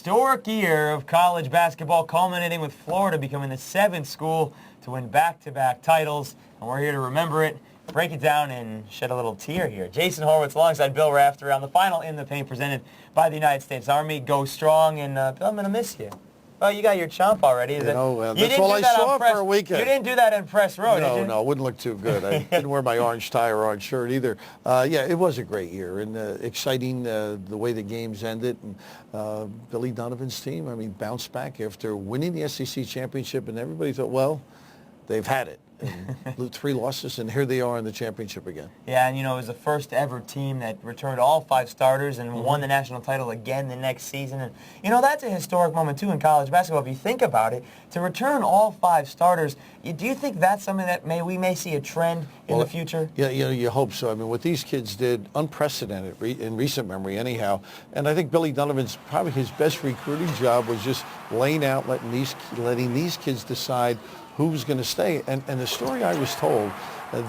historic year of college basketball, culminating with Florida becoming the 7th school to win back-to-back titles. And we're here to remember it, break it down, and shed a little tear here. Jason Horowitz alongside Bill Raftery on the final In the Paint presented by the United States Army. Go strong, and Bill, I'm going to miss you. Well, you got your chomp already. That's all I saw for a weekend. You didn't do that in Press Row, did you? No, it wouldn't look too good. I didn't wear my orange tie or orange shirt either. Yeah, it was a great year and exciting the way the games ended. And Billy Donovan's team, I mean, bounced back after winning the SEC championship, and everybody thought, well, they've had it. And 3 losses, and here they are in the championship again. Yeah, and it was the first ever team that returned all 5 starters and won the national title again the next season. And that's a historic moment too in college basketball if you think about it. To return all 5 starters, do you think that's something that we may see a trend in the future? Yeah, you hope so. I mean, what these kids did, unprecedented in recent memory anyhow. And I think Billy Donovan's probably his best recruiting job was just laying out, letting these kids decide who was going to stay. And the story I was told,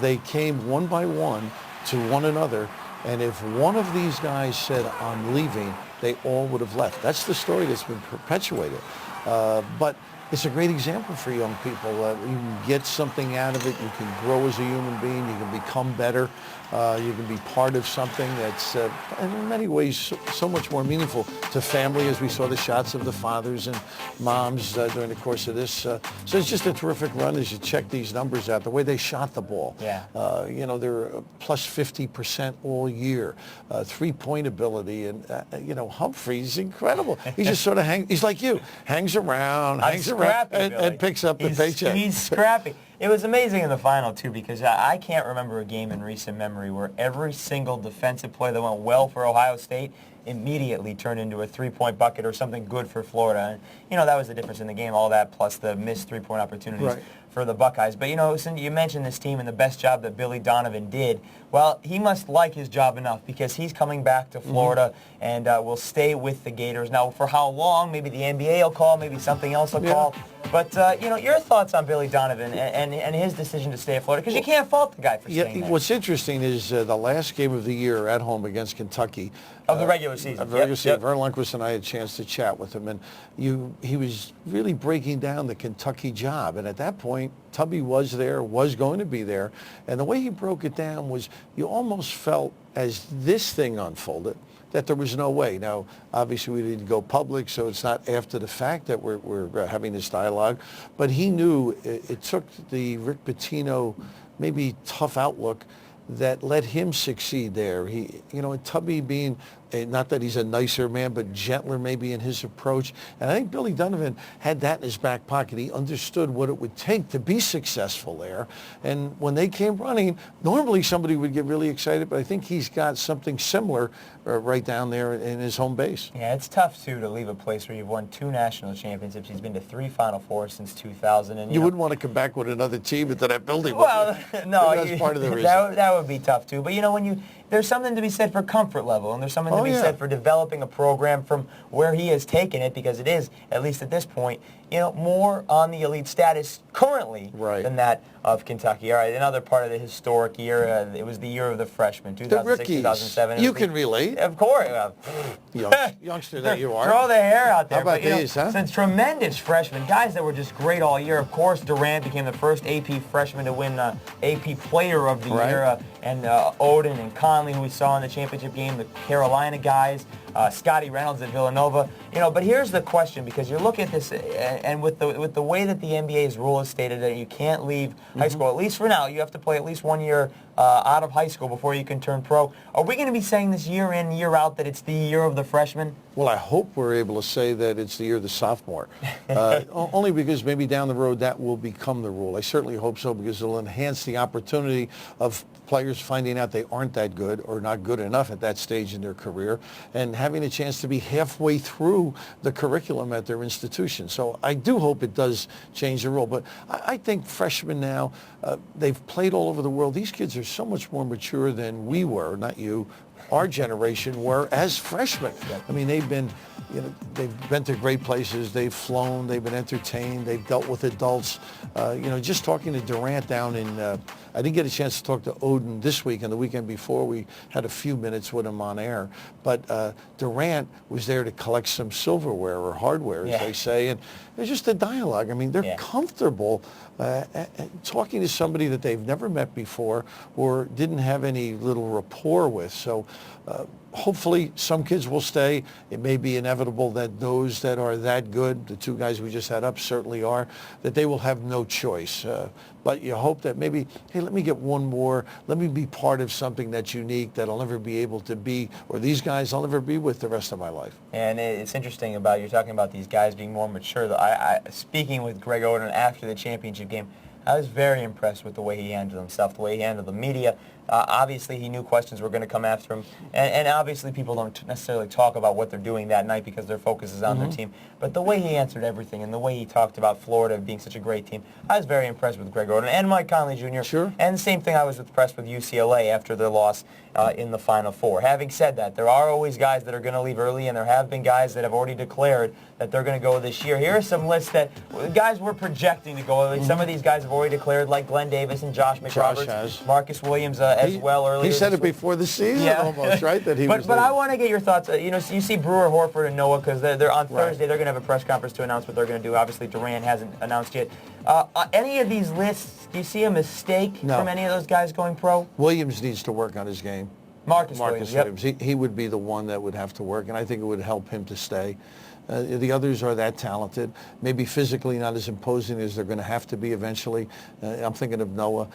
they came one by one to one another, and if one of these guys said, I'm leaving, they all would have left. That's the story that's been perpetuated. But it's a great example for young people. You can get something out of it. You can grow as a human being. You can become better. You can be part of something that's, in many ways, so much more meaningful to family, as we saw the shots of the fathers and moms during the course of this. So it's just a terrific run as you check these numbers out. The way they shot the ball. Yeah. They're plus 50% all year. 3-point ability. And, Humphrey's incredible. He just sort of he's like you. Hangs around, and picks up the paycheck. He's scrappy. It was amazing in the final, too, because I can't remember a game in recent memory where every single defensive play that went well for Ohio State immediately turned into a 3-point bucket or something good for Florida. And, that was the difference in the game, all that plus the missed 3-point opportunities for the Buckeyes. But, since you mentioned this team and the best job that Billy Donovan did, well, he must like his job enough because he's coming back to Florida and will stay with the Gators. Now, for how long? Maybe the NBA will call, maybe something else will call. But, your thoughts on Billy Donovan and his decision to stay at Florida, because you can't fault the guy for staying there. What's interesting is the last game of the year at home against Kentucky. Of the regular season. Of the regular season. Vern Lundquist and I had a chance to chat with him, and he was really breaking down the Kentucky job. And at that point, Tubby was going to be there. And the way he broke it down was you almost felt, as this thing unfolded, that there was no way. Now, obviously, we didn't go public, so it's not after the fact that we're having this dialogue. But he knew it took the Rick Pitino maybe tough outlook that let him succeed there. And Tubby being, not that he's a nicer man, but gentler maybe in his approach. And I think Billy Donovan had that in his back pocket. He understood what it would take to be successful there. And when they came running, normally somebody would get really excited, but I think he's got something similar right down there in his home base. Yeah, it's tough, too, to leave a place where you've won 2 national championships. He's been to 3 Final Fours since 2000. And you wouldn't want to come back with another team into that building. Well, no. That's part of the reason. That would be tough, too. But, there's something to be said for comfort level, and there's something to be said for developing a program from where he has taken it, because it is, at least at this point, more on the elite status currently than that of Kentucky. All right, another part of the historic year, it was the year of the freshmen, 2006, 2007. You can relate. Of course. Youngster that you are. Throw the hair out there. How about these, huh? Since tremendous freshmen, guys that were just great all year. Of course, Durant became the first AP freshman to win AP Player of the Year, and Oden and Conley, who we saw in the championship game, the Carolina guys, Scotty Reynolds at Villanova. But here's the question, because you look at this, and with the way that the NBA's rule is stated that you can't leave high school, at least for now, you have to play at least 1 year out of high school before you can turn pro. Are we going to be saying this year in, year out that it's the year of the freshman? Well, I hope we're able to say that it's the year of the sophomore. Only because maybe down the road that will become the rule. I certainly hope so, because it'll enhance the opportunity of players finding out they aren't that good or not good enough at that stage in their career, and having a chance to be halfway through the curriculum at their institution. So I do hope it does change the rule. But I think freshmen now, they've played all over the world. These kids are so much more mature than we were, not you, our generation were as freshmen. I mean, they've been to great places. They've flown. They've been entertained. They've dealt with adults. Just talking to Durant down in, I didn't get a chance to talk to Odin this week, and the weekend before we had a few minutes with him on air. But Durant was there to collect some silverware or hardware, as they say, and there's just a dialogue. I mean, they're comfortable talking to somebody that they've never met before or didn't have any little rapport with. So hopefully some kids will stay. It may be inevitable that those that are that good, the two guys we just had up certainly are, that they will have no choice. But you hope that maybe, hey, let me get one more. Let me be part of something that's unique that I'll never be able to be, or these guys I'll never be with the rest of my life. And it's interesting you're talking about these guys being more mature. Speaking with Greg Oden after the championship game, I was very impressed with the way he handled himself, the way he handled the media. Obviously, he knew questions were going to come after him. And obviously, people don't necessarily talk about what they're doing that night because their focus is on their team. But the way he answered everything and the way he talked about Florida being such a great team, I was very impressed with Greg Oden and Mike Conley Jr. Sure. And the same thing, I was impressed with UCLA after their loss in the Final Four. Having said that, there are always guys that are going to leave early, and there have been guys that have already declared that they're going to go this year. Here are some lists that guys we're projecting to go. Some of these guys have already declared, like Glenn Davis and Josh McRoberts, Marcus Williams as well earlier. He said it before the season almost, right? That he but I want to get your thoughts. You see Brewer, Horford, and Noah because they're on Thursday. They're going to have a press conference to announce what they're going to do. Obviously, Durant hasn't announced yet. Any of these lists, do you see a mistake from any of those guys going pro? Williams needs to work on his game. Marcus Williams. He would be the one that would have to work, and I think it would help him to stay. The others are that talented, maybe physically not as imposing as they're going to have to be eventually. I'm thinking of Noah,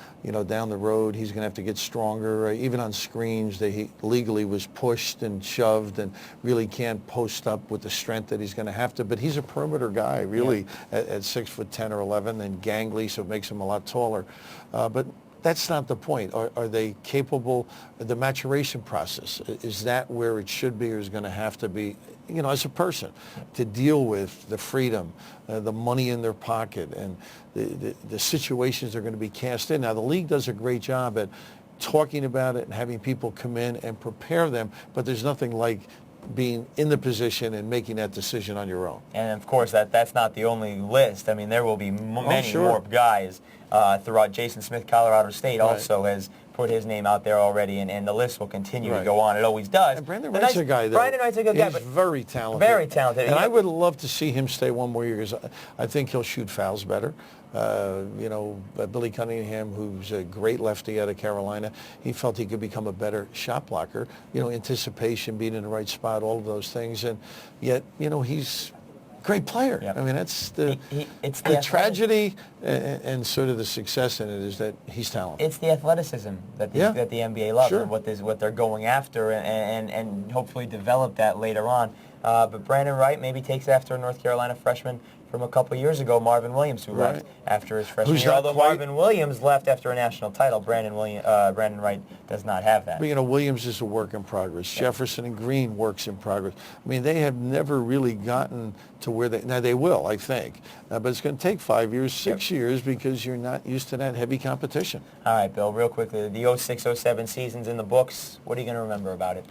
down the road. He's going to have to get stronger. Even on screens, he legally was pushed and shoved and really can't post up with the strength that he's going to have to. But he's a perimeter guy, really, at 6'10" or 11, and gangly, so it makes him a lot taller. But that's not the point. Are they capable? The maturation process, is that where it should be or is going to have to be, as a person, to deal with the freedom, the money in their pocket, and the situations they're going to be cast in. Now, the league does a great job at talking about it and having people come in and prepare them, but there's nothing like being in the position and making that decision on your own. And, of course, that's not the only list. I mean, there will be many more guys throughout. Jason Smith, Colorado State, also has put his name out there already, and the list will continue to go on. It always does. And Brandon Wright's a guy, though. Brandon Wright's a good guy. He's very talented. Very talented. And I would love to see him stay one more year because I think he'll shoot fouls better. Billy Cunningham, who's a great lefty out of Carolina, he felt he could become a better shot blocker. Anticipation, being in the right spot, all of those things. And yet, he's a great player. Yep. I mean, that's the tragedy and sort of the success in it is that he's talented. It's the athleticism that the NBA loves and what they're going after and hopefully develop that later on. But Brandon Wright maybe takes after a North Carolina freshman from a couple years ago, Marvin Williams, who left after his freshman year. Although Marvin Williams left after a national title, Brandon Wright does not have that. But, Williams is a work in progress. Jefferson and Green works in progress. I mean, they have never really gotten to where now they will, I think. But it's going to take 5 years, 6 years because you're not used to that heavy competition. All right, Bill, real quickly, the 06-07 season's in the books. What are you going to remember about it?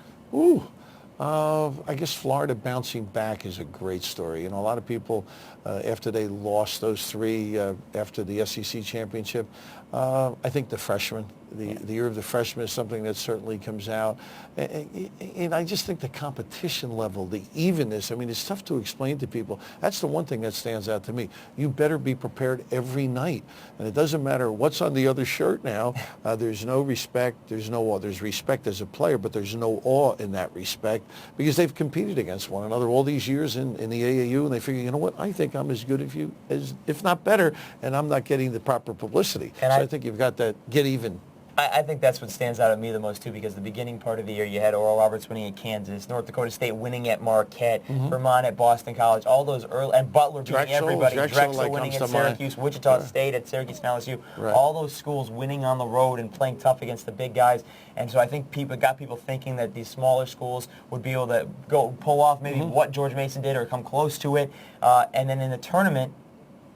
I guess Florida bouncing back is a great story. A lot of people, after they lost those three after the SEC championship, I think the freshmen, the year of the freshman is something that certainly comes out. And I just think the competition level, the evenness, I mean, it's tough to explain to people. That's the one thing that stands out to me. You better be prepared every night. And it doesn't matter what's on the other shirt now. There's no respect. There's no awe. There's respect as a player, but there's no awe in that respect because they've competed against one another all these years in the AAU, and they figure, you know what, I think I'm as good if not better, and I'm not getting the proper publicity. And I think you've got that get even. I think that's what stands out at me the most, too, because the beginning part of the year, you had Oral Roberts winning at Kansas, North Dakota State winning at Marquette, Vermont at Boston College, all those early, and Butler beating everybody, Drexel winning at Syracuse, Wichita State at Syracuse and LSU, all those schools winning on the road and playing tough against the big guys. And so I think got people thinking that these smaller schools would be able to pull off maybe what George Mason did or come close to it. And then in the tournament,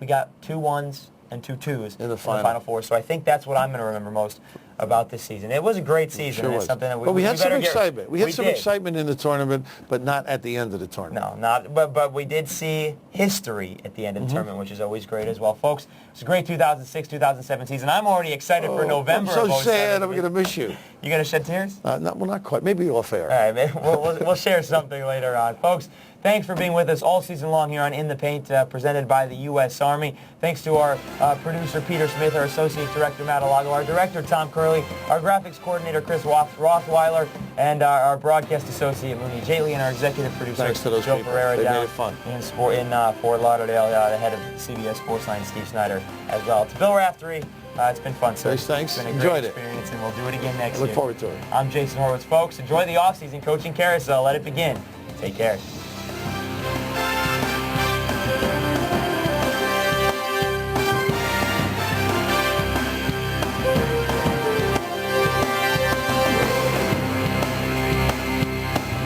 we got 2 1s and 2 2s in the Final Four. So I think that's what I'm going to remember most. about this season. It was a great season. Sure and it's was. something that But we had some better get- excitement. We had some did. excitement in the tournament, but not at the end of the tournament. No, not. But we did see history at the end of the tournament, which is always great as well, folks. It's a great 2006-2007 season. I'm already excited for November. I'm so of sad. 07. I'm going to miss you. You gonna shed tears? Not quite. Maybe off air. All right, man. We'll share something later on. Folks, thanks for being with us all season long here on In the Paint, presented by the U.S. Army. Thanks to our producer, Peter Smith, our associate director, Matt Alago, our director, Tom Curley, our graphics coordinator, Chris Rothweiler, and our broadcast associate, Mooney Jately, and our executive producer, Thanks to those Joe people. Ferreira, They down made it fun. in Fort Lauderdale, the head of CBS Sports Line, Steve Snyder, as well. To Bill Raftery, it's been fun, sir. Thanks. It's been a Enjoyed great it. experience, and we'll do it again next year. Look forward to it. I'm Jason Horowitz, folks. Enjoy the offseason coaching carousel. Let it begin. Take care.